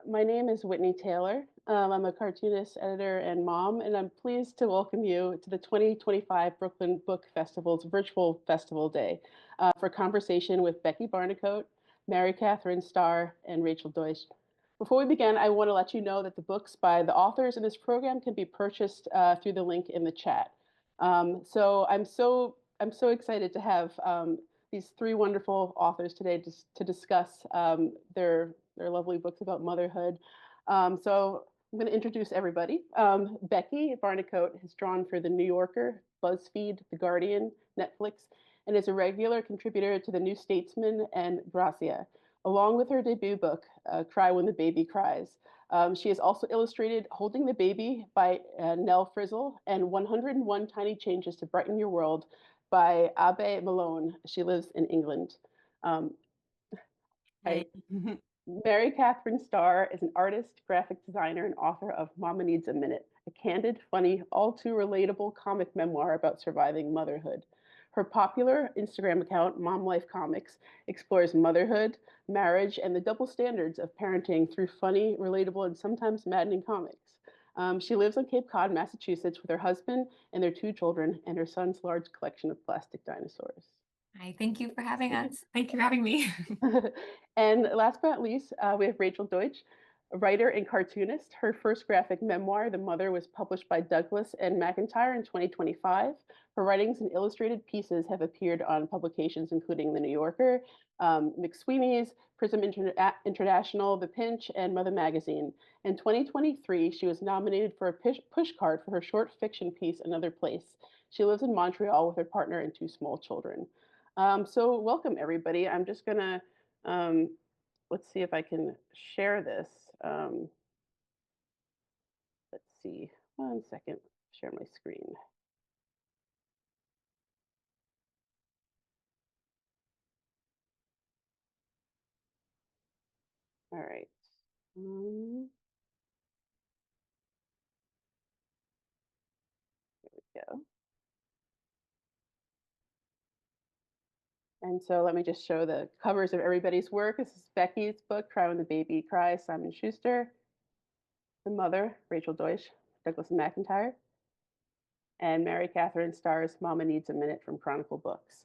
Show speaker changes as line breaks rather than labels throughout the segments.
My name is Whitney Taylor. I'm a cartoonist, editor, and mom, and I'm pleased to welcome you to the 2025 Brooklyn Book Festival's virtual festival day for conversation with Becky Barnicoat, Mary Catherine Starr, and Rachel Deutsch. Before we begin, I want to let you know that the books by the authors in this program can be purchased through the link in the chat. So I'm so excited to have these three wonderful authors today to discuss their lovely books about motherhood. So I'm going to introduce everybody. Becky Barnicoat has drawn for The New Yorker, BuzzFeed, The Guardian, Netflix, and is a regular contributor to The New Statesman and Grazia, along with her debut book, Cry When the Baby Cries. She has also illustrated Holding the Baby by Nell Frizzle and 101 Tiny Changes to Brighten Your World by Abe Malone. She lives in England.
Hey.
Mary Catherine Starr is an artist, graphic designer, and author of Mama Needs a Minute, a candid, funny, all too relatable comic memoir about surviving motherhood. Her popular Instagram account, Mom Life Comics, explores motherhood, marriage, and the double standards of parenting through funny, relatable, and sometimes maddening comics. She lives on Cape Cod, Massachusetts, with her husband and their two children, and her son's large collection of plastic dinosaurs.
Hi, thank you for having us. Thank you for having me.
And last but not least, we have Rachel Deutsch, a writer and cartoonist. Her first graphic memoir, The Mother, was published by Douglas and McIntyre in 2025. Her writings and illustrated pieces have appeared on publications including The New Yorker, McSweeney's, Prism International, The Pinch, and Mother Magazine. In 2023, she was nominated for a pushcart for her short fiction piece, Another Place. She lives in Montreal with her partner and two small children. So welcome, everybody. I'm just going to let's see if I can share this. Let's see, 1 second, share my screen. All right. There we go. And so let me just show the covers of everybody's work. This is Becky's book, Cry When the Baby Cries, Simon Schuster. The Mother, Rachel Deutsch, Douglas and McIntyre. And Mary Catherine Starr's Mama Needs a Minute from Chronicle Books.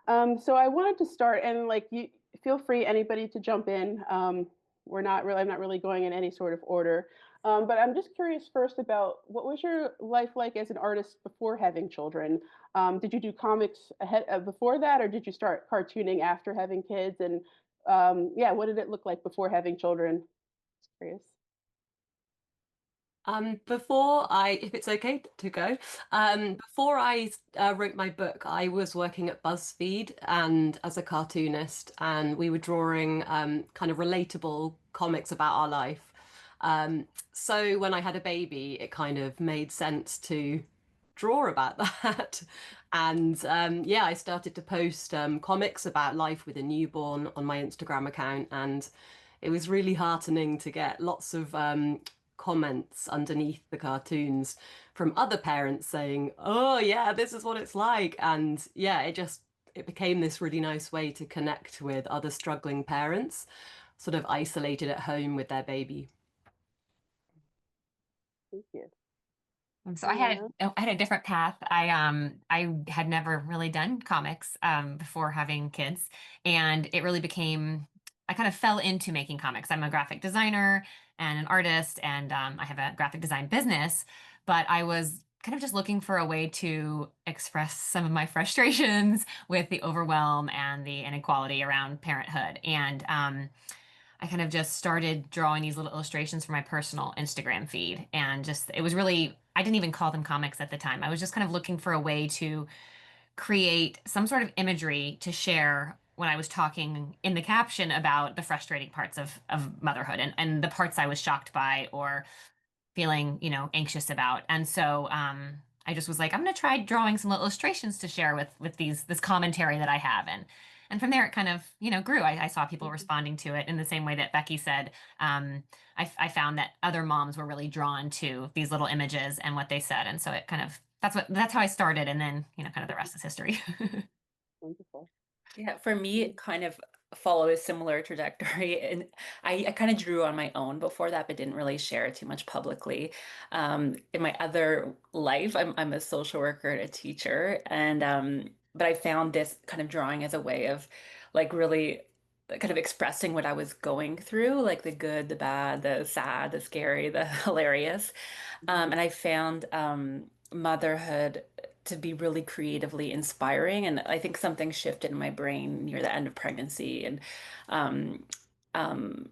So I wanted to start, and like you feel free, anybody, to jump in. I'm not really going in any sort of order. But I'm just curious first about what was your life like as an artist before having children? Did you do comics before that, or did you start cartooning after having kids? And yeah, what did it look like before having children? Just curious.
If it's okay to go, before I wrote my book, I was working at BuzzFeed and as a cartoonist, and we were drawing kind of relatable comics about our life. So when I had a baby, it kind of made sense to draw about that. And yeah, I started to post comics about life with a newborn on my Instagram account, and it was really heartening to get lots of comments underneath the cartoons from other parents saying, "Oh yeah, this is what it's like." And yeah, it became this really nice way to connect with other struggling parents, sort of isolated at home with their baby.
Thank you.
So I had a different path. I had never really done comics before having kids, and it really became I kind of fell into making comics. I'm a graphic designer and an artist, and I have a graphic design business, but I was kind of just looking for a way to express some of my frustrations with the overwhelm and the inequality around parenthood. And I kind of just started drawing these little illustrations for my personal Instagram feed. And just, it was really, I didn't even call them comics at the time. I was just kind of looking for a way to create some sort of imagery to share when I was talking in the caption about the frustrating parts of motherhood and the parts I was shocked by or feeling, anxious about. And so I just was like, I'm going to try drawing some little illustrations to share with this commentary that I have. And from there, it kind of, grew. I saw people responding to it in the same way that Becky said. I found that other moms were really drawn to these little images and what they said. And so it kind of, that's how I started. And then, kind of the rest is history.
Wonderful.
Yeah, for me, it kind of followed a similar trajectory, and I kind of drew on my own before that, but didn't really share it too much publicly. In my other life, I'm a social worker and a teacher, and but I found this kind of drawing as a way of like really kind of expressing what I was going through, like the good, the bad, the sad, the scary, the hilarious. And I found motherhood to be really creatively inspiring. And I think something shifted in my brain near the end of pregnancy and um, um,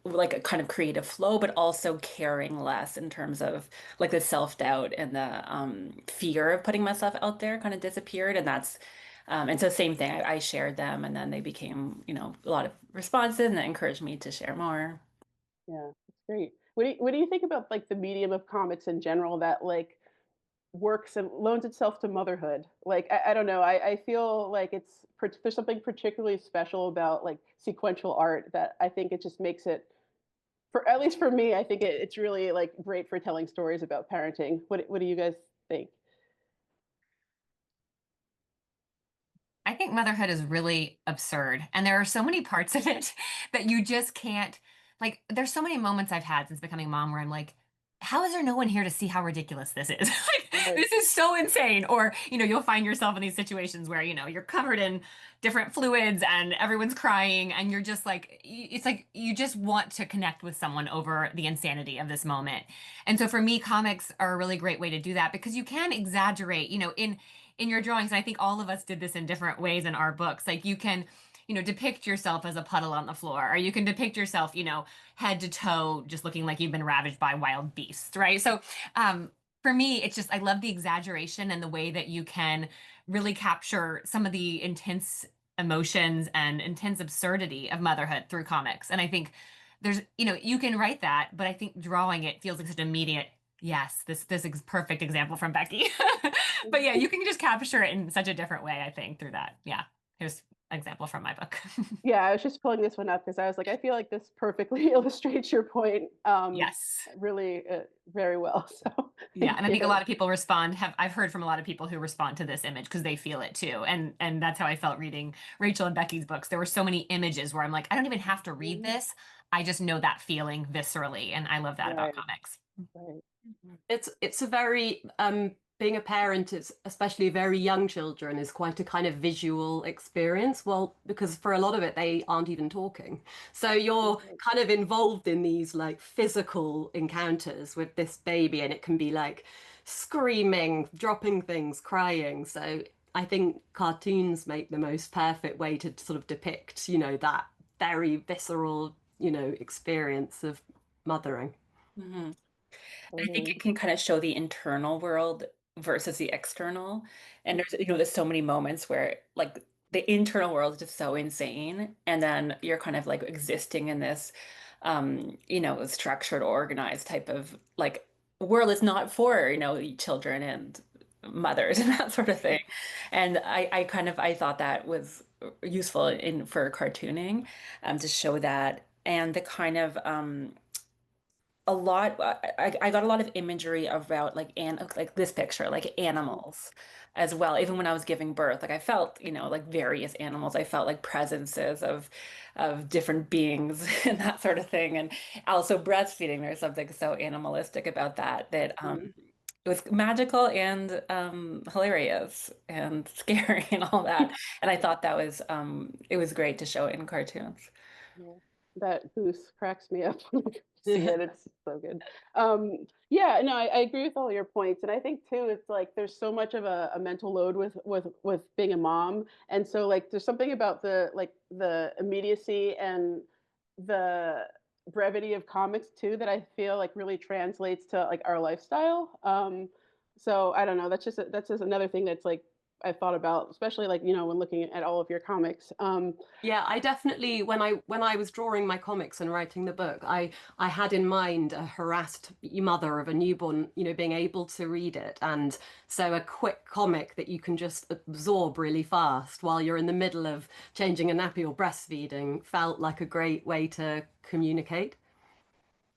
like a kind of creative flow, but also caring less in terms of like the self-doubt and the fear of putting myself out there kind of disappeared. And that's and so same thing, I shared them and then they became, a lot of responses and that encouraged me to share more.
Yeah, that's great. What do you think about like the medium of comics in general that like works and loans itself to motherhood? Like I don't know. I feel like there's something particularly special about like sequential art that I think it just makes it, for at least for me, I think it's really like great for telling stories about parenting. What do you guys think?
I think motherhood is really absurd. And there are so many parts of it that you just can't, like, there's so many moments I've had since becoming a mom where I'm like, how is there no one here to see how ridiculous this is? Like,
Right.
this is so insane. Or, you'll find yourself in these situations where, you're covered in different fluids and everyone's crying and you're just like, it's like you just want to connect with someone over the insanity of this moment. And so for me, comics are a really great way to do that because you can exaggerate, in your drawings. And I think all of us did this in different ways in our books. Like you can, depict yourself as a puddle on the floor, or you can depict yourself, head to toe, just looking like you've been ravaged by wild beasts, right? So, for me, it's just, I love the exaggeration and the way that you can really capture some of the intense emotions and intense absurdity of motherhood through comics. And I think you can write that, but I think drawing it feels like such an immediate, yes, this is perfect example from Becky. But yeah, you can just capture it in such a different way, I think, through that. Yeah. Here's an example from my book.
Yeah, I was just pulling this one up because I was like, I feel like this perfectly illustrates your point,
Yes.
really very well. So
Yeah,
thank
and I think a
you.
lot of people I've heard from a lot of people who respond to this image because they feel it too. And that's how I felt reading Rachel and Becky's books. There were so many images where I'm like, I don't even have to read
Mhm.
this. I just know that feeling viscerally, and I love that about
Right,
comics.
right.
It's a very being a parent, it's especially very young children, is quite a kind of visual experience. Well, because for a lot of it they aren't even talking, so you're
Right.
kind of involved in these like physical encounters with this baby, and it can be like screaming, dropping things, crying. So I think cartoons make the most perfect way to sort of depict, that very visceral, experience of mothering.
Mhm. I think
Totally.
it can kind of show the internal world versus the external. And there's so many moments where like the internal world is just so insane. And then you're kind of like existing in this, structured, organized type of like world. It's not for, children and mothers and that sort of thing. And I thought that was useful for cartooning, to show that. And the kind of, a lot I got a lot of imagery about like this picture like animals as well. Even when I was giving birth, like I felt like various animals. I felt like presences of different beings and that sort of thing. And also breastfeeding, there's something so animalistic about that
Mhm.
it was magical and hilarious and scary and all that. And I thought that was it was great to show it in cartoons.
Yeah. That goose cracks me up when I see it. It's so good. Yeah, no, I agree with all your points, and I think too, it's like there's so much of a mental load with being a mom, and so like there's something about the immediacy and the brevity of comics too that I feel like really translates to like our lifestyle. So I don't know. That's just another thing that's like I thought about, especially like when looking at all of your comics.
Yeah, I definitely when I was drawing my comics and writing the book, I had in mind a harassed mother of a newborn, being able to read it. And so a quick comic that you can just absorb really fast while you're in the middle of changing a nappy or breastfeeding felt like a great way to communicate.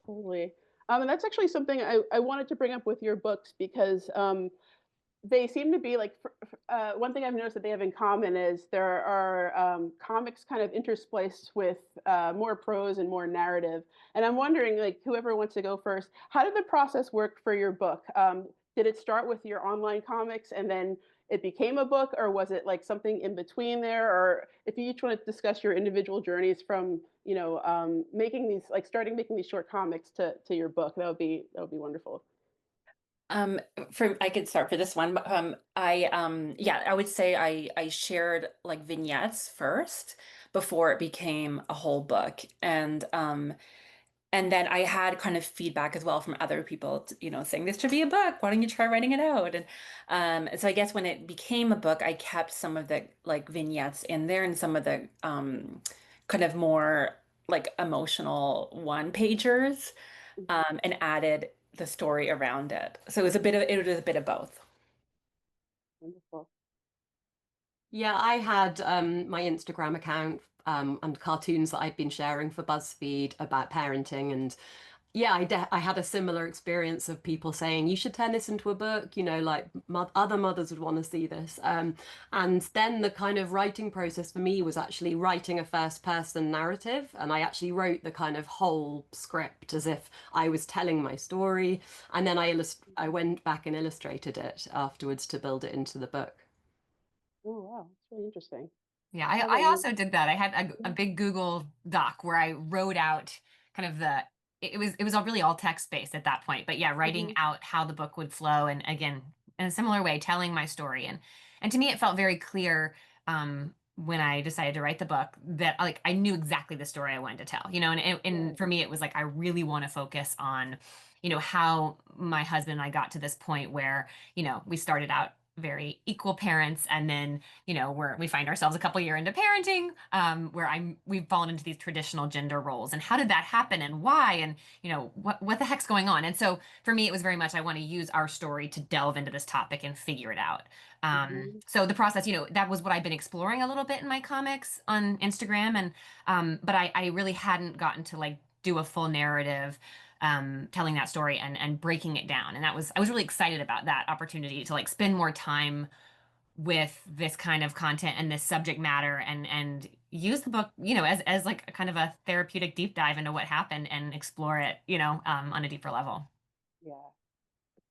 Totally. And that's actually something I wanted to bring up with your books because they seem to be like one thing I've noticed that they have in common is there are comics kind of interspliced with more prose and more narrative. And I'm wondering, like, whoever wants to go first, how did the process work for your book? Did it start with your online comics and then it became a book, or was it like something in between there? Or if you each want to discuss your individual journeys from, making these, like starting making these short comics to your book, that would be wonderful.
I could start for this one. But, I would say I shared like vignettes first before it became a whole book. And then I had kind of feedback as well from other people, saying this should be a book. Why don't you try writing it out? And so I guess when it became a book, I kept some of the like vignettes in there and some of the kind of more like emotional one-pagers, and added the story around it. So it was a bit of both.
Wonderful.
Yeah, I had my Instagram account and cartoons that I'd been sharing for BuzzFeed about parenting, and yeah, I had a similar experience of people saying you should turn this into a book, like other mothers would want to see this. And then the kind of writing process for me was actually writing a first person narrative, and I actually wrote the kind of whole script as if I was telling my story, and then I went back and illustrated it afterwards to build it into the book.
Oh, wow. That's really interesting.
Yeah,
How
I
about you?
also did that. I had a big Google Doc where I wrote out kind of it was all really all text based at that point. But yeah, writing
Mhm.
out how the book would flow, and again, in a similar way, telling my story. And to me it felt very clear when I decided to write the book that like I knew exactly the story I wanted to tell. And
Yeah.
for me it was like I really want to focus on, how my husband and I got to this point where, we started out very equal parents, and then we find ourselves a couple year into parenting, where we've fallen into these traditional gender roles, and how did that happen and why, and what the heck's going on. And so for me it was very much I want to use our story to delve into this topic and figure it out.
Mhm.
So the process, that was what I've been exploring a little bit in my comics on Instagram, and but I really hadn't gotten to like do a full narrative, telling that story and breaking it down. And I was really excited about that opportunity to like spend more time with this kind of content and this subject matter, and use the book, as like a kind of a therapeutic deep dive into what happened and explore it, on a deeper level.
Yeah.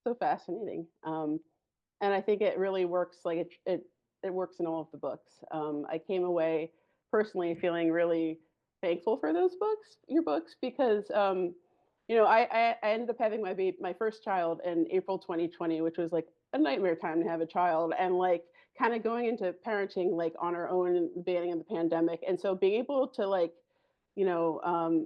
So fascinating. And I think it really works. Like it works in all of the books. I came away personally feeling really thankful for those books, your books, because I ended up having my first child in April 2020, which was like a nightmare time to have a child, and like kind of going into parenting like on our own in the beginning of the pandemic, and so being able to like, you know,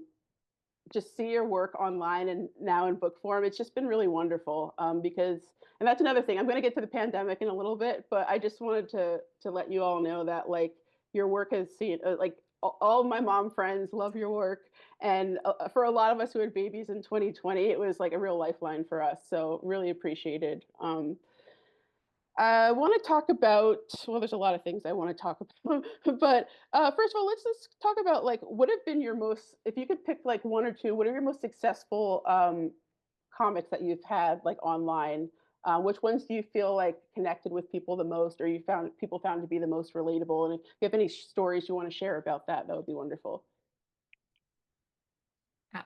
just see your work online and now in book form, it's just been really wonderful, because, and that's another thing, I'm going to get to the pandemic in a little bit, but I just wanted to let you all know that like your work has seen, like all my mom friends love your work, and for a lot of us who had babies in 2020, it was like a real lifeline for us, so really appreciated. I want to talk about, well, there's a lot of things I want to talk about, but first of all, let's just talk about like what have been your most, if you could pick like one or two, what are your most successful comics that you've had like online? Which ones do you feel like connected with people the most, or you found people found to be the most relatable? And if you have any stories you want to share about that, that would be wonderful.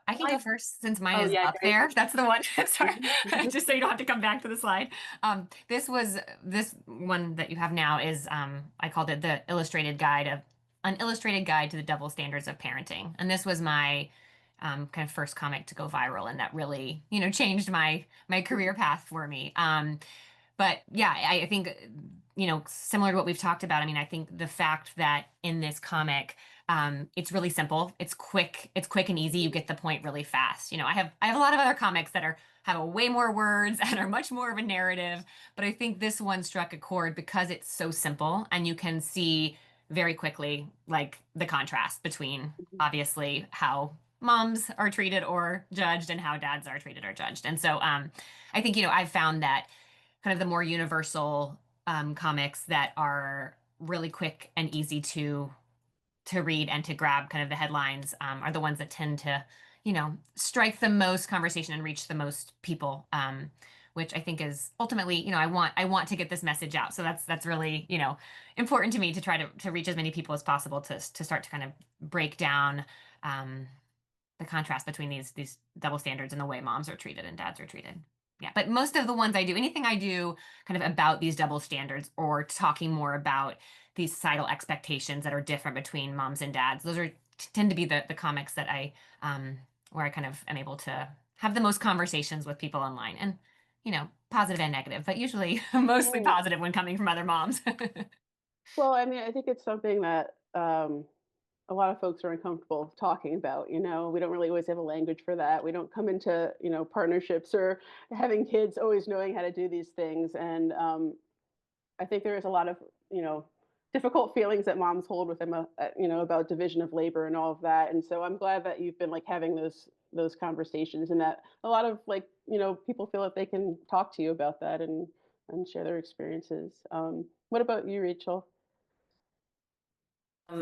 I can go first since mine
Oh
is
yeah,
up
go.
there. That's the one. Sorry,
Mhm.
just so you don't have to come back to the slide. This one that you have now is, I called it the illustrated guide of an illustrated guide to the double standards of parenting, and this was my kind of first comic to go viral, and that really changed my career path for me. But yeah, I think, similar to what we've talked about, I mean, I think the fact that in this comic, it's really simple, it's quick and easy. You get the point really fast. I have a lot of other comics that have a way more words and are much more of a narrative, but I think this one struck a chord because it's so simple and you can see very quickly like the contrast between obviously how moms are treated or judged and how dads are treated or judged. And so I think, I've found that kind of the more universal comics that are really quick and easy to read and to grab kind of the headlines, are the ones that tend to strike the most conversation and reach the most people, which I think is ultimately, I want to get this message out. So that's really, important to me to try to reach as many people as possible to start to kind of break down the contrast between these double standards and the way moms are treated and dads are treated. Yeah, but most of the ones I do, anything I do kind of about these double standards or talking more about these societal expectations that are different between moms and dads, those tend to be the comics that where I kind of am able to have the most conversations with people online, and positive and negative, but usually mostly positive when coming from other moms.
Well, I mean, I think it's something that a lot of folks are uncomfortable talking about. We don't really always have a language for that. We don't come into partnerships or having kids always knowing how to do these things. And I think there is a lot of difficult feelings that moms hold with them, about division of labor and all of that. And so I'm glad that you've been like having those conversations, and that a lot of people feel that they can talk to you about that and share their experiences. What about you, Rachel?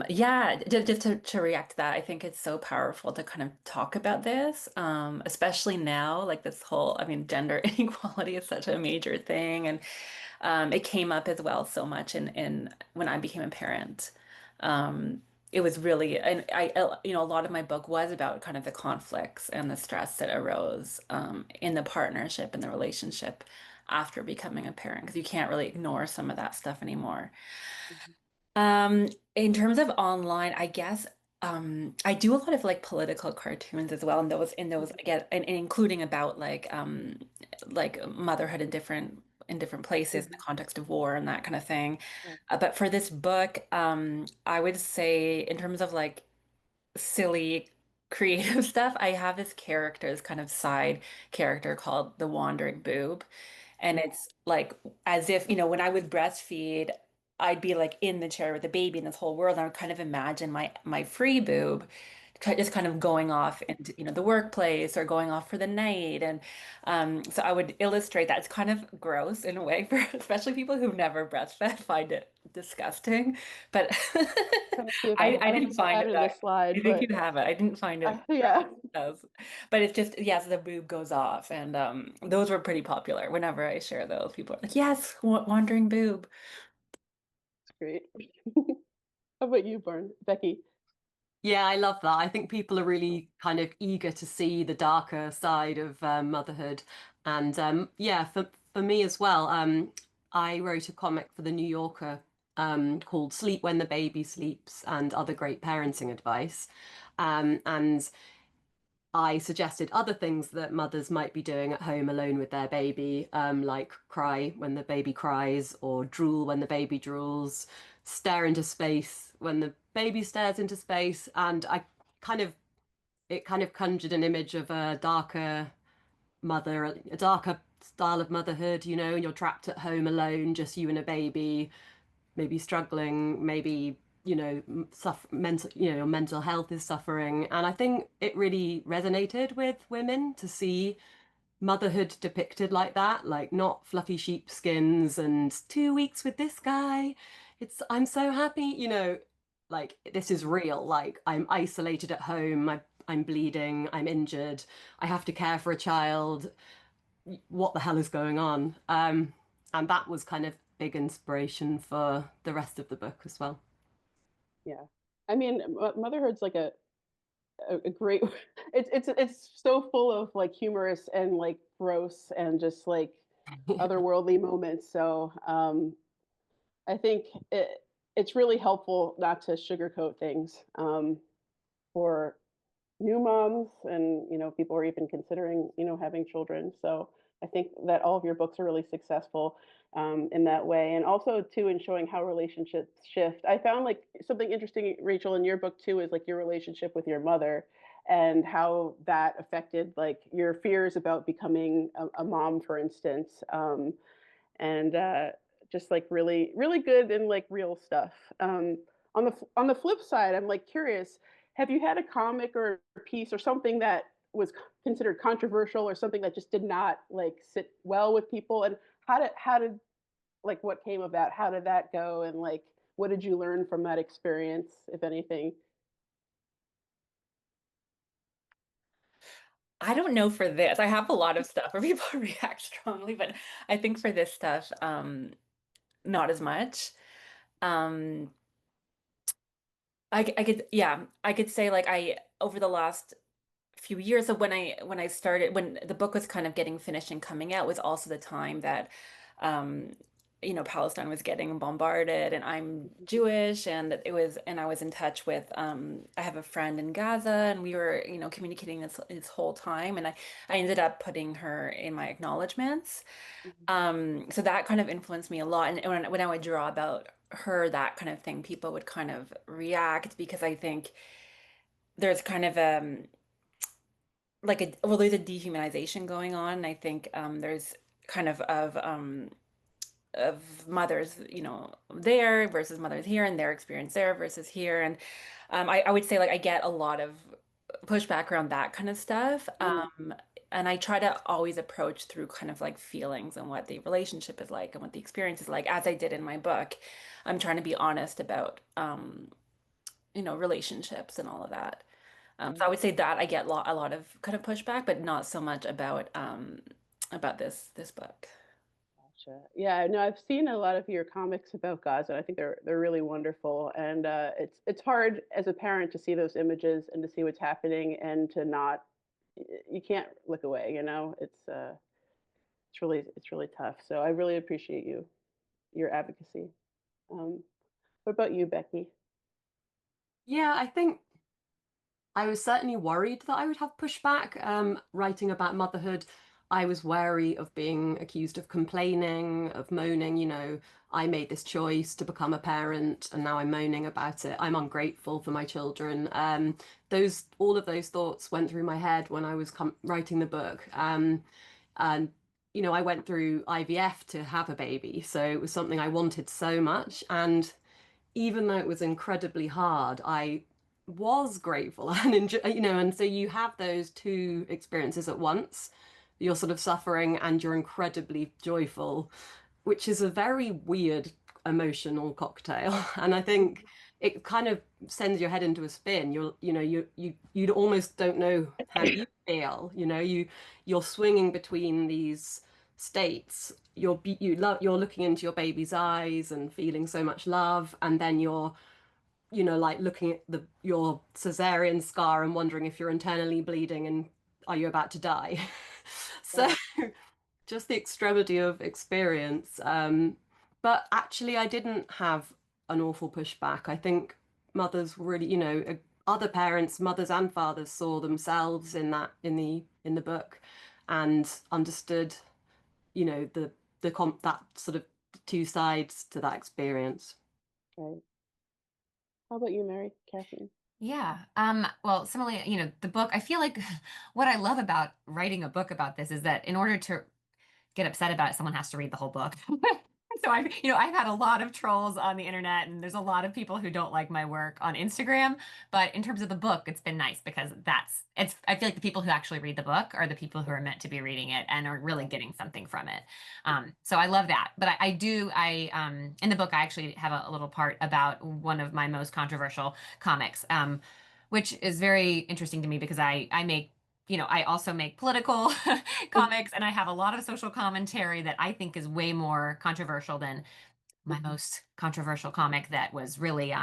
Yeah, just to react to that, I think it's so powerful to kind of talk about this, especially now, like this whole, I mean, gender inequality is such a major thing, and it came up as well so much in when I became a parent. It was really, and a lot of my book was about kind of the conflicts and the stress that arose in the partnership and the relationship after becoming a parent, because you can't really ignore some of that stuff anymore. Um, in terms of online, I guess I do a lot of like political cartoons as well, and those again, and including about like motherhood in different places in the context of war and that kind of thing. But for this book, I would say in terms of like silly creative stuff, I have this character, this kind of side character called the Wandering Boob. And it's like as if, when I would breastfeed, I'd be like in the chair with the baby in this whole world. And I would kind of imagine my free boob just kind of going off into, the workplace or going off for the night. And so I would illustrate that. It's kind of gross in a way for especially people who've never breastfed find it disgusting. But
Trying to see if
I
I don't
didn't
think I
find it
added
that.
the slide,
I think
but
you have it. I didn't find it
yeah,
does. But it's just, yes, the boob goes off. And those were pretty popular. Whenever I share those, people are like, yes, wandering boob.
it's great. How about you, Becky?
Yeah, I love that. I think people are really kind of eager to see the darker side of motherhood. And yeah, for me as well, I wrote a comic for the New Yorker called Sleep When the Baby Sleeps and Other Great Parenting Advice. And I suggested other things that mothers might be doing at home alone with their baby, like cry when the baby cries, or drool when the baby drools, stare into space when the baby stares into space. And kind of, it kind of conjured an image of a darker mother, a darker style of motherhood, and you're trapped at home alone, just you and a baby, maybe struggling, maybe suffer mental, your mental health is suffering. And I think it really resonated with women to see motherhood depicted like that, like not fluffy sheepskins and 2 weeks with this guy. I'm so happy, like this is real. Like I'm isolated at home, I'm bleeding, I'm injured, I have to care for a child. What the hell is going on? And that was kind of big inspiration for the rest of the book as well.
Yeah, I mean, motherhood's like a great. It's so full of like humorous and like gross and just like otherworldly moments. So I think it's really helpful not to sugarcoat things for new moms and people are even considering having children. So I think that all of your books are really successful in that way, and also too in showing how relationships shift. I found like something interesting, Rachel, in your book too, is like your relationship with your mother and how that affected like your fears about becoming a mom, for instance. And just like really really good and like real stuff. On the flip side, I'm like curious, have you had a comic or a piece or something that was considered controversial or something that just did not like sit well with people, and how did like what came of that, how did that go, and like what did you learn from that experience, if anything?
I don't know for this. I have a lot of stuff where people react strongly, but I think for this stuff, not as much. Um, I could say like over the last few years of when I started when the book was kind of getting finished and coming out was also the time that um Palestine was getting bombarded and I'm Jewish and I was in touch with I have a friend in Gaza and we were communicating this whole time and I ended up putting her in my acknowledgments.
Mhm.
So that kind of influenced me a lot. And when I would draw about her, that kind of thing, people would kind of react because I think there's kind of there's a dehumanization going on. And I think there's kind of mothers, there versus mothers here and their experience there versus here. And I would say like I get a lot of pushback around that kind of stuff. And I try to always approach through kind of like feelings and what the relationship is like and what the experience is like, as I did in my book. I'm trying to be honest about relationships and all of that. So I would say that I get a lot of kind of pushback, but not so much about this book.
Gotcha. Yeah, no, I've seen a lot of your comics about Gaza. I think they're really wonderful, and it's hard as a parent to see those images and to see what's happening and to not you can't look away. It's really tough. So I really appreciate your advocacy. Um, what about you, Becky?
Yeah, I think I was certainly worried that I would have pushback. Writing about motherhood, I was wary of being accused of complaining, of moaning. I made this choice to become a parent, and now I'm moaning about it. I'm ungrateful for my children. All of those thoughts went through my head when I was writing the book. And I went through IVF to have a baby, so it was something I wanted so much. And even though it was incredibly hard, I was grateful and and so you have those two experiences at once. You're sort of suffering and you're incredibly joyful, which is a very weird emotional cocktail. And I think it kind of sends your head into a spin. You almost don't know how you feel. You're swinging between these states. You're looking into your baby's eyes and feeling so much love, and then you're like looking at your cesarean scar and wondering if you're internally bleeding and are you about to die. So
Yeah.
just the extremity of experience. But actually, I didn't have an awful pushback. I think mothers really, other parents, mothers and fathers, saw themselves in the book, and understood, that sort of two sides to that experience.
Right. How about you, Mary Catherine?
Yeah. Well, similarly, the book, I feel like what I love about writing a book about this is that in order to get upset about it, someone has to read the whole book. So I've had a lot of trolls on the internet and there's a lot of people who don't like my work on Instagram. But in terms of the book, it's been nice because I feel like the people who actually read the book are the people who are meant to be reading it and are really getting something from it. So I love that. But in the book, I actually have a little part about one of my most controversial comics, which is very interesting to me because I make I also make political comics and I have a lot of social commentary that I think is way more controversial than my most controversial comic that was really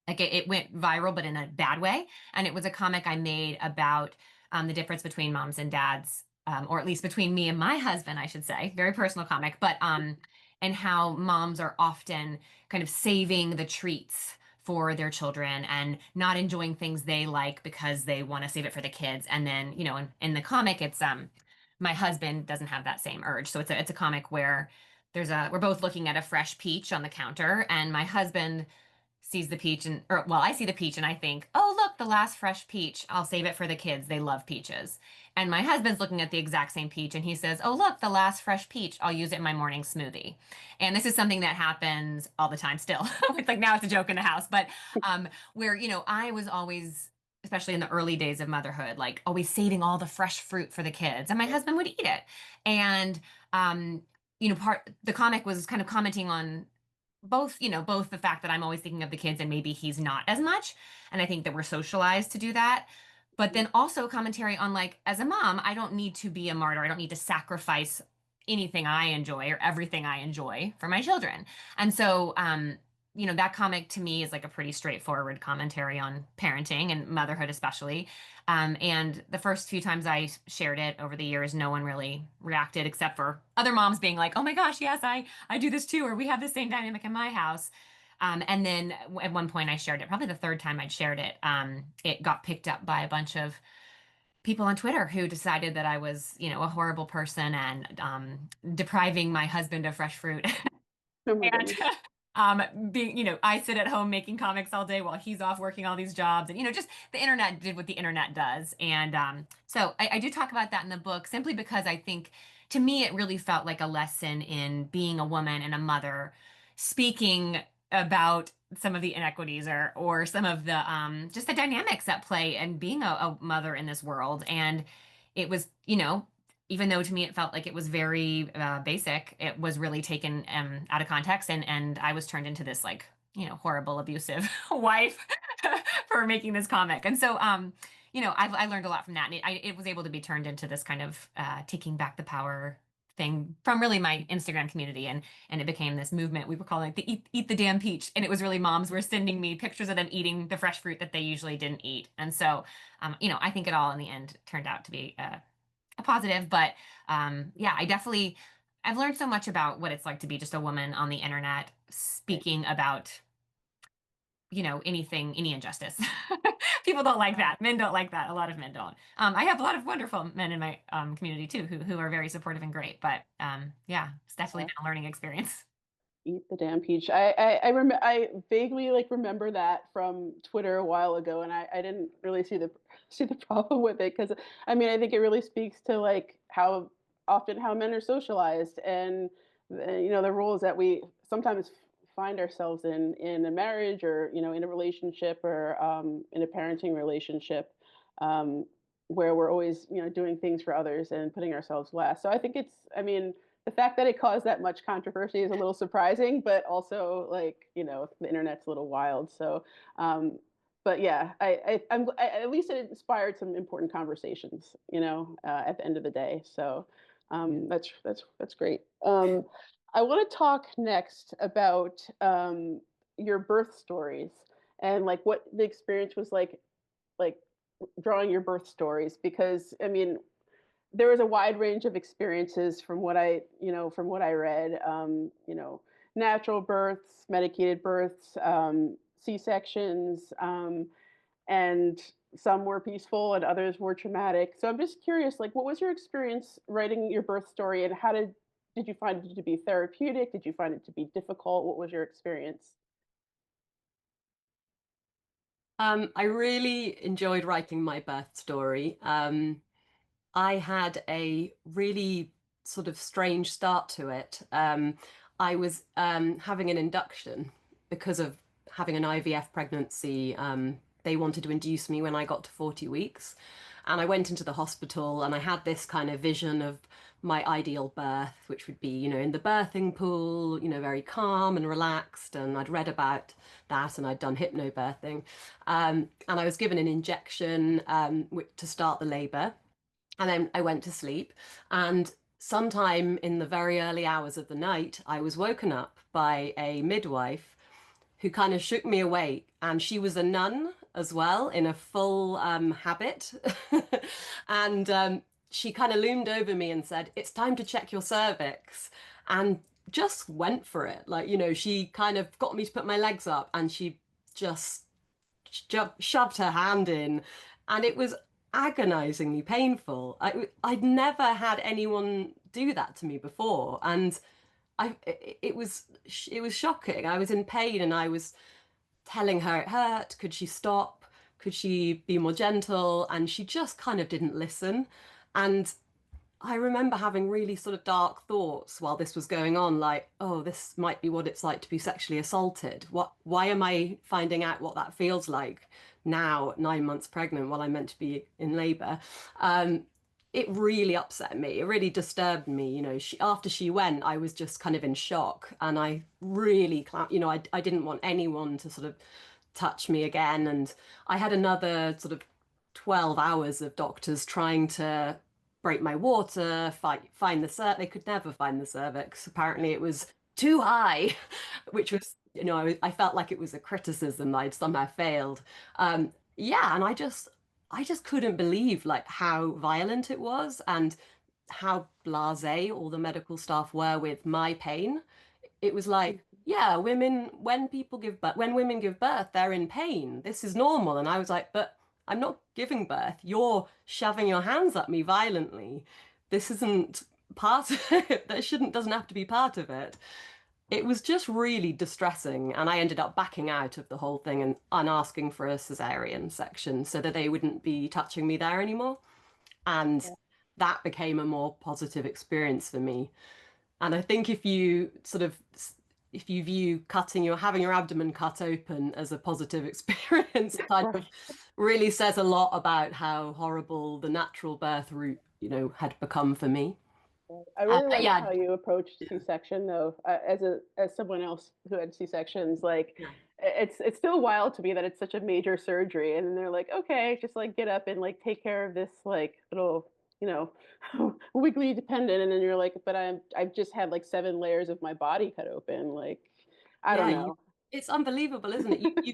like it went viral but in a bad way. And it was a comic I made about the difference between moms and dads, or at least between me and my husband, I should say. Very personal comic, but and how moms are often kind of saving the treats for their children and not enjoying things they like because they want to save it for the kids. And then, in the comic, it's my husband doesn't have that same urge. So it's a comic where we're both looking at a fresh peach on the counter, and my husband sees the peach I see the peach and I think, oh, look, the last fresh peach. I'll save it for the kids. They love peaches. And my husband's looking at the exact same peach and he says, oh, look, the last fresh peach. I'll use it in my morning smoothie. And this is something that happens all the time still. It's like now it's a joke in the house, but where, I was always, especially in the early days of motherhood, like always saving all the fresh fruit for the kids and my husband would eat it. And, the comic was kind of commenting on both the fact that I'm always thinking of the kids and maybe he's not as much. And I think that we're socialized to do that. but then also commentary on like, as a mom, I don't need to be a martyr. I don't need to sacrifice anything I enjoy or everything I enjoy for my children. And so, that comic to me is like a pretty straightforward commentary on parenting and motherhood, especially. And the first few times I shared it over the years, no one really reacted except for other moms being like, "Oh my gosh, yes, I do this too," or "We have the same dynamic in my house." And then at one point I shared it, probably the third time I'd shared it, it got picked up by a bunch of people on Twitter who decided that I was, a horrible person and depriving my husband of fresh fruit.
Oh my
And
goodness.
being, I sit at home making comics all day while he's off working all these jobs. And, just the internet did what the internet does. And so I do talk about that in the book simply because I think to me, it really felt like a lesson in being a woman and a mother, speaking about some of the inequities or some of the just the dynamics at play and being a mother in this world. And it was, even though to me it felt like it was very basic, it was really taken out of context, and I was turned into this like horrible abusive wife for making this comic. And so I learned a lot from that, and it was able to be turned into this kind of taking back the power thing from really my Instagram community, and it became this movement we were calling like the eat the damn peach, and it was really moms were sending me pictures of them eating the fresh fruit that they usually didn't eat. And so I think it all in the end turned out to be a positive. But yeah, I've learned so much about what it's like to be just a woman on the internet speaking about any injustice. People don't like that. Men don't like that. A lot of men don't. I have a lot of wonderful men in my community too who are very supportive and great. But yeah, it's definitely been a learning experience.
Eat the damn peach. I vaguely like remember that from Twitter a while ago, and I didn't really see the problem with it, because I mean I think it really speaks to like how often how men are socialized, and the roles that we sometimes find ourselves in a marriage, or in a relationship, or in a parenting relationship, um, where we're always doing things for others and putting ourselves last. So I think I mean, the fact that it caused that much controversy is a little surprising, but also like the internet's a little wild. So, but yeah, at least it inspired some important conversations, at the end of the day. So that's great. I want to talk next about your birth stories, and like what the experience was like drawing your birth stories, because I mean there was a wide range of experiences from what I read. Natural births, medicated births, C-sections, and some were peaceful and others were traumatic. So I'm just curious, like, what was your experience writing your birth story, and how did you find it to be therapeutic? Did you find it to be difficult? What was your experience?
I really enjoyed writing my birth story. I had a really sort of strange start to it. I was having an induction because of having an IVF pregnancy. They wanted to induce me when I got to 40 weeks. And I went into the hospital and I had this kind of vision of my ideal birth, which would be, in the birthing pool, very calm and relaxed. And I'd read about that and I'd done hypnobirthing. And I was given an injection to start the labor. And then I went to sleep. And sometime in the very early hours of the night, I was woken up by a midwife who kind of shook me awake. And she was a nun as well, in a full habit. And she kind of loomed over me and said, "It's time to check your cervix." And just went for it. Like, she kind of got me to put my legs up and she just shoved her hand in, and it was agonizingly painful. I'd never had anyone do that to me before, and it was shocking. I was in pain, and I was telling her it hurt. Could she stop? Could she be more gentle? And she just kind of didn't listen. And I remember having really sort of dark thoughts while this was going on, like, oh, this might be what it's like to be sexually assaulted. Why am I finding out what that feels like now, 9 months pregnant, while I'm meant to be in labor? It really upset me. It really disturbed me. After she went, I was just kind of in shock, and I really, I didn't want anyone to sort of touch me again. And I had another sort of 12 hours of doctors trying to break my water, find the cervix. They could never find the cervix. Apparently it was too high, which was, I felt like it was a criticism I'd somehow failed. Yeah, and I just couldn't believe like how violent it was and how blasé all the medical staff were with my pain. It was like, yeah, when women give birth, they're in pain. This is normal. And I was like, but I'm not giving birth. You're shoving your hands at me violently. This isn't part of it. Doesn't have to be part of it. It was just really distressing. And I ended up backing out of the whole thing and asking for a cesarean section so that they wouldn't be touching me there anymore. And that became a more positive experience for me. And I think if you view having your abdomen cut open as a positive experience, it kind of really says a lot about how horrible the natural birth route, had become for me.
I really like
yeah,
how you approached C-section, though. As someone else who had C-sections, like it's still wild to me that it's such a major surgery, and then they're like, okay, just like get up and like take care of this like little, wiggly dependent, and then you're like, but I've just had like 7 layers of my body cut open, like I don't know.
It's unbelievable, isn't it?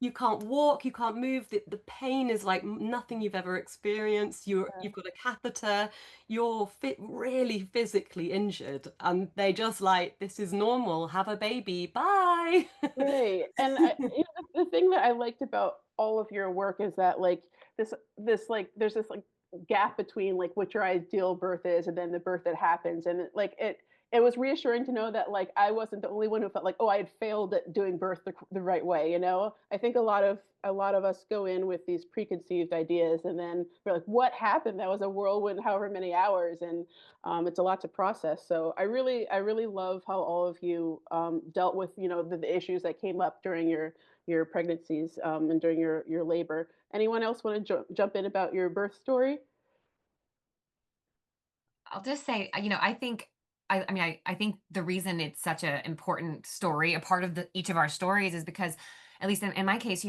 You can't walk, you can't move. The pain is like nothing you've ever experienced. You've got a catheter, you're really physically injured, and they just like, this is normal, have a baby, bye.
Right. And the thing that I liked about all of your work is that like this like there's this like gap between like what your ideal birth is and then the birth that happens. And it was reassuring to know that like I wasn't the only one who felt like, oh, I had failed at doing birth the right way, I think a lot of us go in with these preconceived ideas, and then we're like, what happened? That was a whirlwind however many hours. And it's a lot to process. So I really love how all of you dealt with the issues that came up during your pregnancies and during your labor. Anyone else want to jump in about your birth story?
I'll just say, I think I mean I think the reason it's such an important story, a part of each of our stories, is because at least in my case,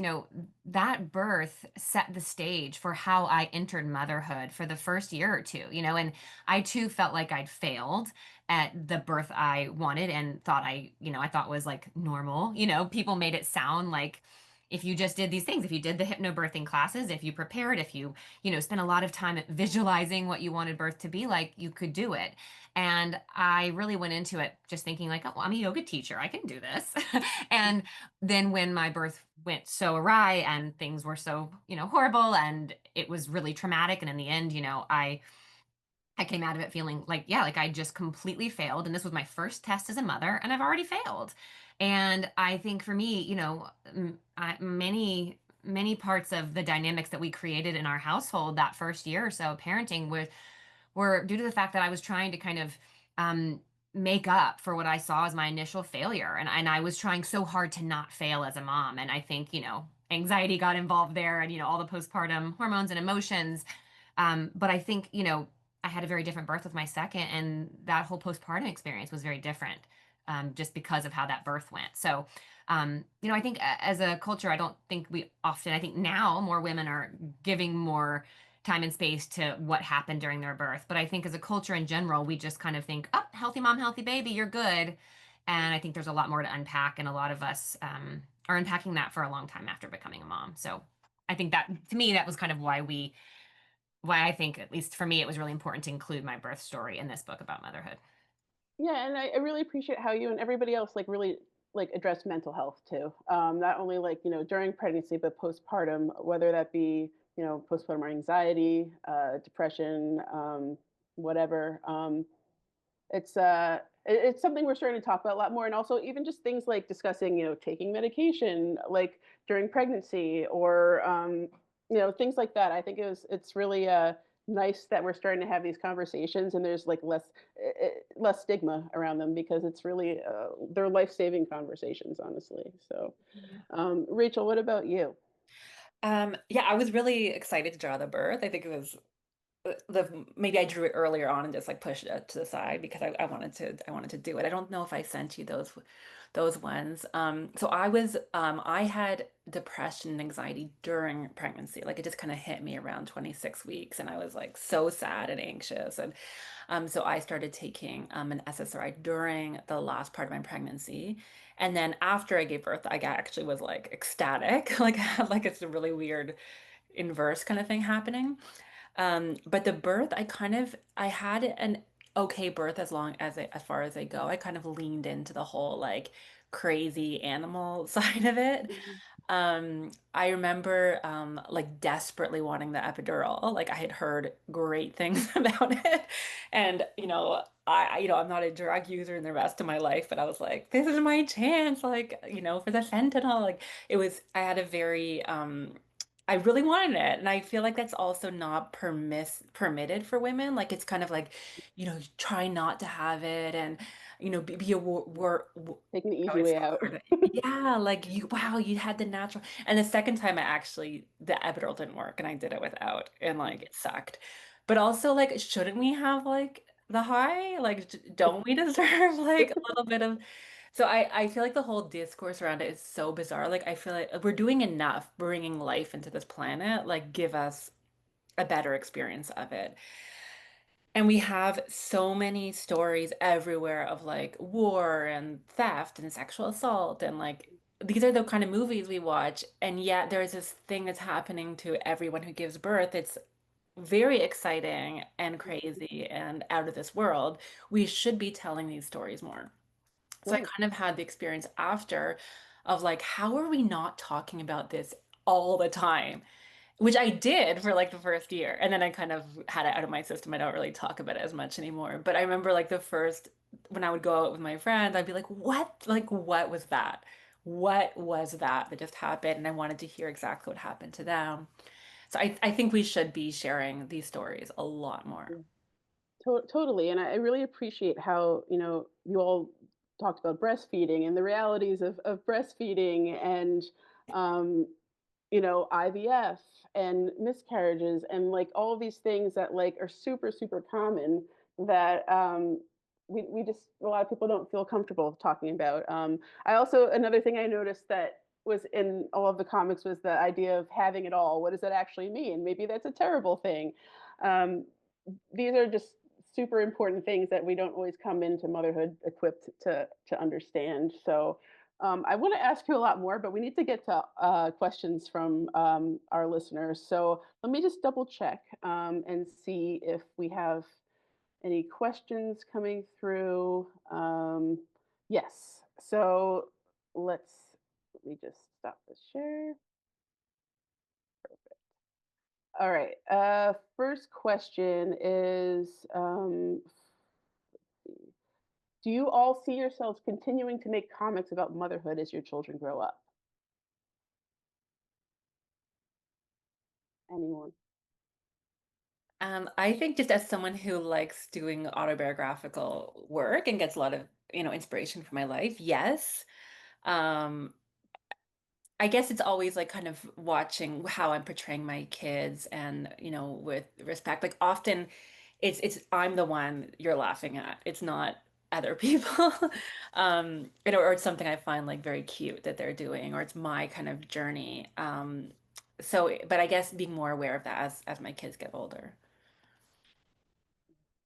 that birth set the stage for how I entered motherhood for the first year or two, and I too felt like I'd failed at the birth I wanted and I thought was like normal. People made it sound like if you just did these things, if you did the hypnobirthing classes, if you prepared, if you spend a lot of time visualizing what you wanted birth to be like, you could do it. And I really went into it just thinking like, oh, well, I'm a yoga teacher, I can do this. And then when my birth went so awry and things were so, horrible, and it was really traumatic, and in the end, I came out of it feeling like, yeah, like I just completely failed. And this was my first test as a mother, and I've already failed. And I think for me, many parts of the dynamics that we created in our household that first year or so of parenting were due to the fact that I was trying to kind of um, make up for what I saw as my initial failure. And I was trying so hard to not fail as a mom. And I think, anxiety got involved there, and, all the postpartum hormones and emotions. But I think, I had a very different birth with my second, and that whole postpartum experience was very different, just because of how that birth went. So, I think as a culture, I think now more women are giving more time and space to what happened during their birth. But I think as a culture in general, we just kind of think, oh, healthy mom, healthy baby, you're good. And I think there's a lot more to unpack, and a lot of us are unpacking that for a long time after becoming a mom. So I think that, to me, that was kind of why I think, at least for me, it was really important to include my birth story in this book about motherhood.
Yeah, and I really appreciate how you and everybody else like really like address mental health too. Not only like during pregnancy, but postpartum, whether that be postpartum anxiety, depression, whatever. It's something we're starting to talk about a lot more, and also even just things like discussing taking medication like during pregnancy, or things like that. I think it's really nice that we're starting to have these conversations, and there's like less stigma around them, because it's really they're life-saving conversations, honestly. So Rachel, what about you?
Yeah, I was really excited to draw the birth. I think it was maybe I drew it earlier on and just like pushed it to the side because I wanted to do it. I don't know if I sent you those ones. So I had depression and anxiety during pregnancy. Like it just kind of hit me around 26 weeks, and I was like so sad and anxious. And so I started taking an SSRI during the last part of my pregnancy. And then after I gave birth, actually was like ecstatic. Like I had like it's a really weird inverse kind of thing happening. But the birth, I had an okay birth as far as I go. I kind of leaned into the whole like crazy animal side of it.
Mhm.
I remember like desperately wanting the epidural. Like I had heard great things about it. And I'm not a drug user in the rest of my life, but I was like, this is my chance, like, for the fentanyl. Like I had a very I really wanted it. And I feel like that's also not permitted for women. Like it's kind of like, try not to have it and, be a
Taking the easy
it's
way
so
out.
hard. Yeah, like wow, you had the natural. And the second time the epidural didn't work and I did it without and like it sucked. But also like, shouldn't we have like the high? Like, don't we deserve like a little bit of so I feel like the whole discourse around it is so bizarre. Like I feel like we're doing enough bringing life into this planet. Like give us a better experience of it. And we have so many stories everywhere of like war and theft and sexual assault and like these are the kind of movies we watch. And yet there's this thing that's happening to everyone who gives birth. It's very exciting and crazy and out of this world. We should be telling these stories more. So I
Sure.
kind of had the experience after of like, how are we not talking about this all the time? Which I did for like the first year. And then I kind of had it out of my system. I don't really talk about it as much anymore. But I remember like when I would go out with my friends, I'd be like, what? Like, what was that? What was that just happened? And I wanted to hear exactly what happened to them. So I think we should be sharing these stories a lot more.
Totally. And I really appreciate how, you all talked about breastfeeding and the realities of breastfeeding and, um, IVF and miscarriages and like all these things that like are super, super common that we just, a lot of people don't feel comfortable talking about. I also, another thing I noticed that was in all of the comics was the idea of having it all. What does that actually mean? Maybe that's a terrible thing. Um, these are just super important things that we don't always come into motherhood equipped to understand. So I want to ask you a lot more, but we need to get to questions from our listeners. So let me just double check and see if we have any questions coming through. Yes. So let me just stop the share. All right. First question is, do you all see yourselves continuing to make comics about motherhood as your children grow up? Anyone?
I think just as someone who likes doing autobiographical work and gets a lot of, inspiration from my life, yes. Um, I guess it's always like kind of watching how I'm portraying my kids and, with respect. Like often it's I'm the one you're laughing at. It's not other people. Or it's something I find like very cute that they're doing, or it's my kind of journey. But I guess being more aware of that as my kids get older.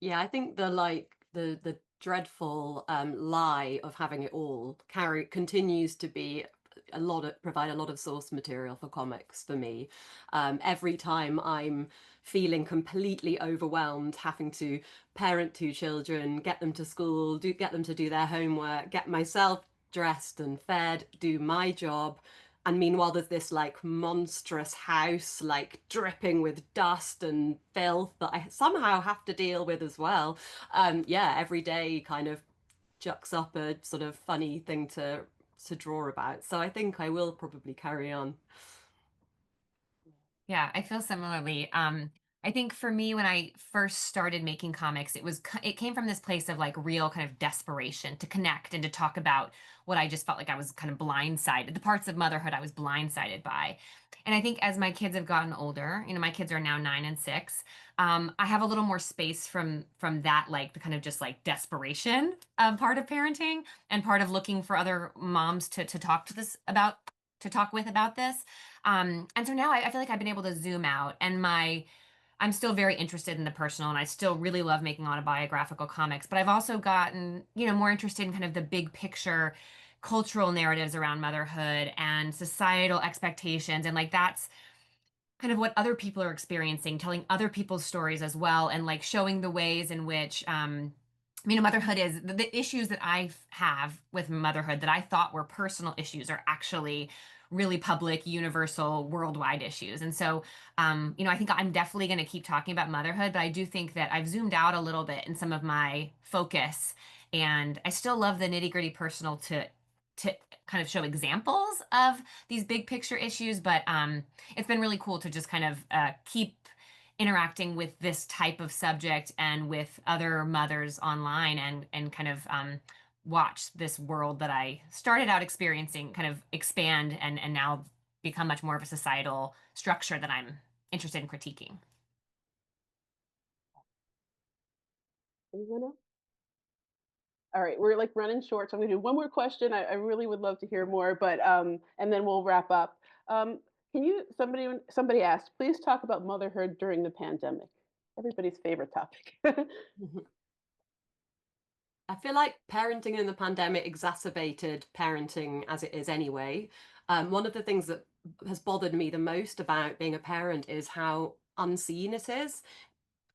Yeah, I think the dreadful lie of having it all carry continues to be provide a lot of source material for comics for me. Every time I'm feeling completely overwhelmed, having to parent two children, get them to school, get them to do their homework, get myself dressed and fed, do my job. And meanwhile, there's this like monstrous house, like dripping with dust and filth that I somehow have to deal with as well. Yeah, every day kind of jucks up a sort of funny thing to draw about. So I think I will probably carry on.
Yeah, I feel similarly. I think for me, when I first started making comics, it came from this place of like real kind of desperation to connect and to talk about what I just felt like I was kind of blindsided, the parts of motherhood I was blindsided by. And I think as my kids have gotten older, my kids are now 9 and 6. I have a little more space from that, like the kind of just like desperation part of parenting and part of looking for other moms to talk to talk with about this. And so now I feel like I've been able to zoom out, and I'm still very interested in the personal, and I still really love making autobiographical comics, but I've also gotten, more interested in kind of the big picture cultural narratives around motherhood and societal expectations. And like that's kind of what other people are experiencing, telling other people's stories as well, and like showing the ways in which motherhood is the issues that I have with motherhood that I thought were personal issues are actually really public, universal, worldwide issues. And so, I think I'm definitely going to keep talking about motherhood, but I do think that I've zoomed out a little bit in some of my focus, and I still love the nitty gritty personal to kind of show examples of these big picture issues, but it's been really cool to just kind of keep interacting with this type of subject and with other mothers online, and kind of watch this world that I started out experiencing kind of expand and now become much more of a societal structure that I'm interested in critiquing.
Anyone else? All right, we're like running short, so I'm gonna do one more question. I really would love to hear more, but and then we'll wrap up. Can you somebody asked, please talk about motherhood during the pandemic. Everybody's favorite topic.
I feel like parenting in the pandemic exacerbated parenting as it is anyway. One of the things that has bothered me the most about being a parent is how unseen it is.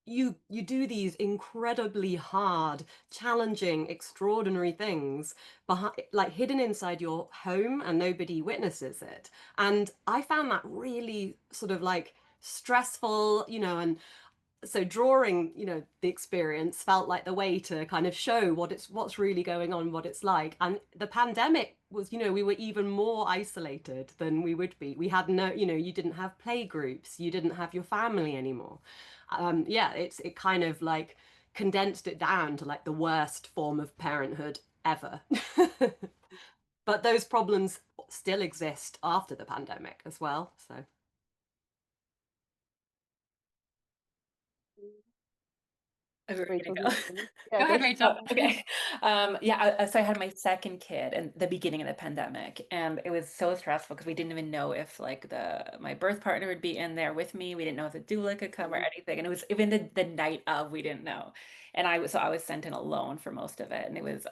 You do these incredibly hard, challenging, extraordinary things behind, like hidden inside your home, and nobody witnesses it. And I found that really sort of like stressful, and so drawing, the experience felt like the way to kind of show what's really going on, what it's like. And the pandemic was, we were even more isolated than we would be. We had no, you didn't have play groups, you didn't have your family anymore. Yeah, it kind of like condensed it down to like the worst form of parenthood ever. But those problems still exist after the pandemic as well. So
We're
Rachel,
gonna
do
go.
you yeah,
Go ahead,
go.
Rachel.
Okay. Yeah, so I had my second kid in the beginning of the pandemic, and it was so stressful because we didn't even know if like my birth partner would be in there with me. We didn't know if the doula could come or anything. And it was even the night of, we didn't know. And I was sent in alone for most of it, and it was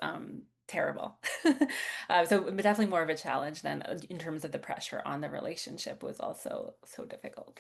terrible. So definitely more of a challenge than in terms of the pressure on the relationship was also so difficult.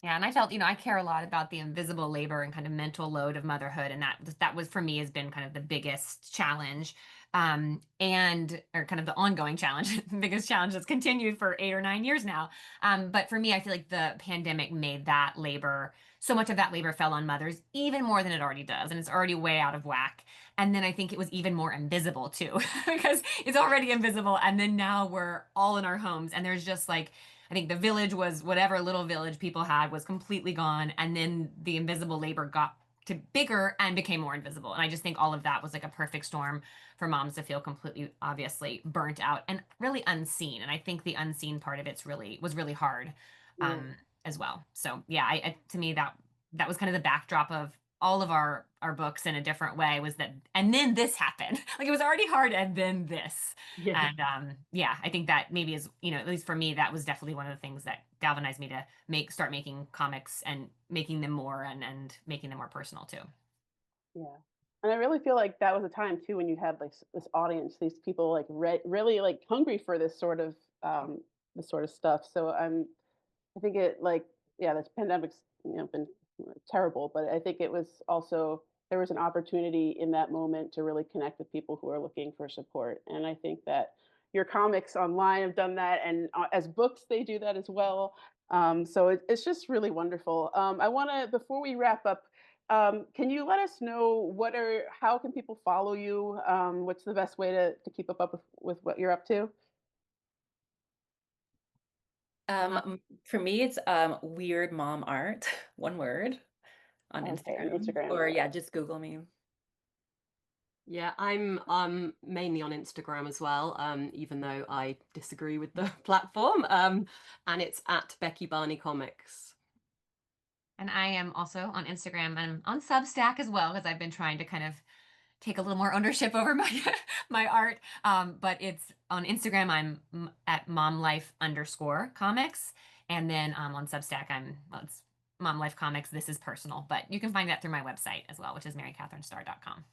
Yeah, and I felt, I care a lot about the invisible labor and kind of mental load of motherhood, and that was for me has been kind of the biggest challenge, and or kind of the ongoing challenge, the biggest challenge that's continued for 8 or 9 years now. But for me, I feel like the pandemic made that labor, so much of that labor fell on mothers, even more than it already does, and it's already way out of whack. And then I think it was even more invisible too, because it's already invisible, and then now we're all in our homes, and there's just like I think the village was whatever little village people had was completely gone. And then the invisible labor got to bigger and became more invisible. And I just think all of that was like a perfect storm for moms to feel completely, obviously burnt out and really unseen. And I think the unseen part of it's was really hard
Yeah.
as well. So yeah, to me that was kind of the backdrop of all of our books in a different way, was that, and then this happened. Like it was already hard, and then this.
yeah.
And yeah, I think that maybe is, at least for me, that was definitely one of the things that galvanized me to start making comics and making them more and making them more personal too.
Yeah. And I really feel like that was a time too when you had like this audience, these people like really like hungry for this sort of stuff. So I think it like yeah, this pandemic's been terrible, but I think it was also there was an opportunity in that moment to really connect with people who are looking for support, and I think that your comics online have done that, and as books they do that as well. So it's just really wonderful. I want to before we wrap up. Can you let us know how can people follow you? What's the best way to keep up with what you're up to?
For me, it's weird mom art, one word, on
Okay, on
Instagram.
Instagram.
Or yeah, just Google me.
Yeah, I'm mainly on Instagram as well, even though I disagree with the platform. And it's at Becky Barnicoat.
And I am also on Instagram and on Substack as well, because I've been trying to kind of take a little more ownership over my my art. But it's on Instagram, at momlife_comics. And then on Substack, it's Mom Life Comics. This is personal, but you can find that through my website as well, which is marycatherinestarr.com.